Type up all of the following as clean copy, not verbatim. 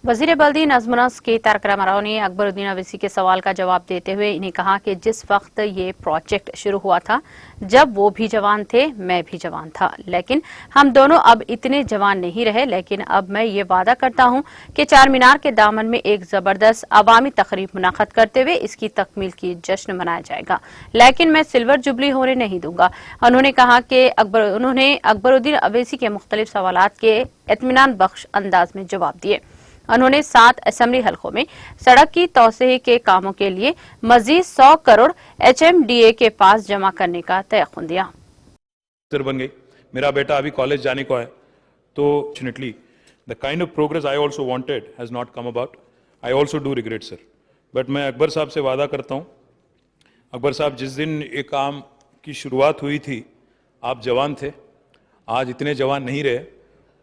वजीर बल्दी नज़्म के तारक रामाराव ने अकबरुद्दीन अवैसी के सवाल का जवाब देते हुए इन्हें कहा कि जिस वक्त ये प्रोजेक्ट शुरू हुआ था जब वो भी जवान थे मैं भी जवान था, लेकिन हम दोनों अब इतने जवान नहीं रहे। लेकिन अब मैं ये वादा करता हूँ कि चार मीनार के दामन में एक जबरदस्त अवामी तकरीब मुनाखत करते हुए इसकी तकमील की जश्न मनाया जाएगा, लेकिन मैं सिल्वर जुबली होने नहीं दूंगा। उन्होंने कहा कि अकबरुद्दीन अवैसी के मुख्तलिफ सवालात के इत्मीनान बख्श अंदाज में जवाब दिए। उन्होंने 7 असेंबली हलकों में सड़क की तौसीह के कामों के लिए मजीद 100 करोड़ HMDA के पास जमा करने का तयख्खुन दिया। बन गई, मेरा बेटा अभी कॉलेज जाने को है, तो fortunately the kind of progress I also wanted has not come about. I also do regret sir, but मैं अकबर साहब से वादा करता हूँ। अकबर साहब, जिस दिन ये काम की शुरुआत हुई थी आप जवान थे, आज इतने जवान नहीं रहे।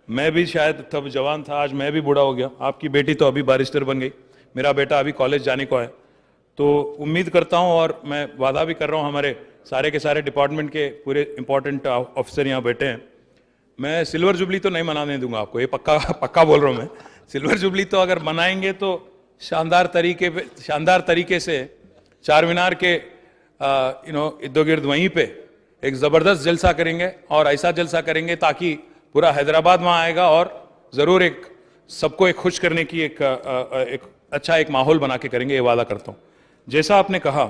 मैं भी शायद तब जवान था, आज मैं भी बूढ़ा हो गया। आपकी बेटी तो अभी बैरिस्टर बन गई, मेरा बेटा अभी कॉलेज जाने को है। तो उम्मीद करता हूं और मैं वादा भी कर रहा हूं, हमारे सारे के सारे डिपार्टमेंट के पूरे इंपॉर्टेंट ऑफिसर यहाँ बैठे हैं, मैं सिल्वर जुबली तो नहीं मनाने दूंगा आपको, ये पक्का बोल रहा हूँ मैं। सिल्वर जुबली तो अगर मनाएंगे तो शानदार तरीके से चार मीनार के इर्द गिर्द वहीं पे एक ज़बरदस्त जलसा करेंगे, और ऐसा जलसा करेंगे ताकि पूरा हैदराबाद वहां आएगा, और जरूर एक सबको एक खुश करने की एक अच्छा एक माहौल बना के करेंगे, ये वादा करता हूं। जैसा आपने कहा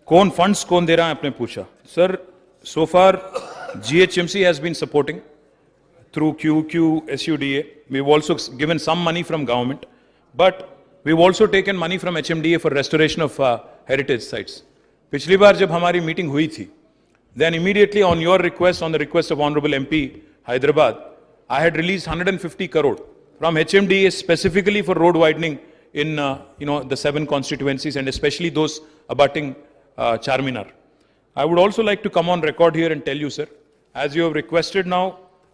फंड्स कौन दे रहा है, आपने पूछा sir. So far GHMC has been supporting through QQSUDA. we've also given some money from government, but we've also taken money from HMDA for restoration of heritage sites. पिछली बार जब हमारी मीटिंग हुई थी, then immediately on your request, on the request of Honorable MP Hyderabad, I had released 150 crore from HMDA specifically for road widening in the 7 constituencies, and especially those abutting Charminar. I would also like to come on record here and tell you, sir, as you have requested now,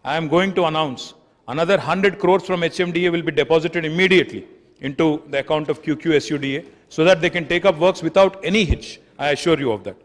I am going to announce another 100 crores from HMDA will be deposited immediately into the account of QQSUDA so that they can take up works without any hitch. I assure you of that.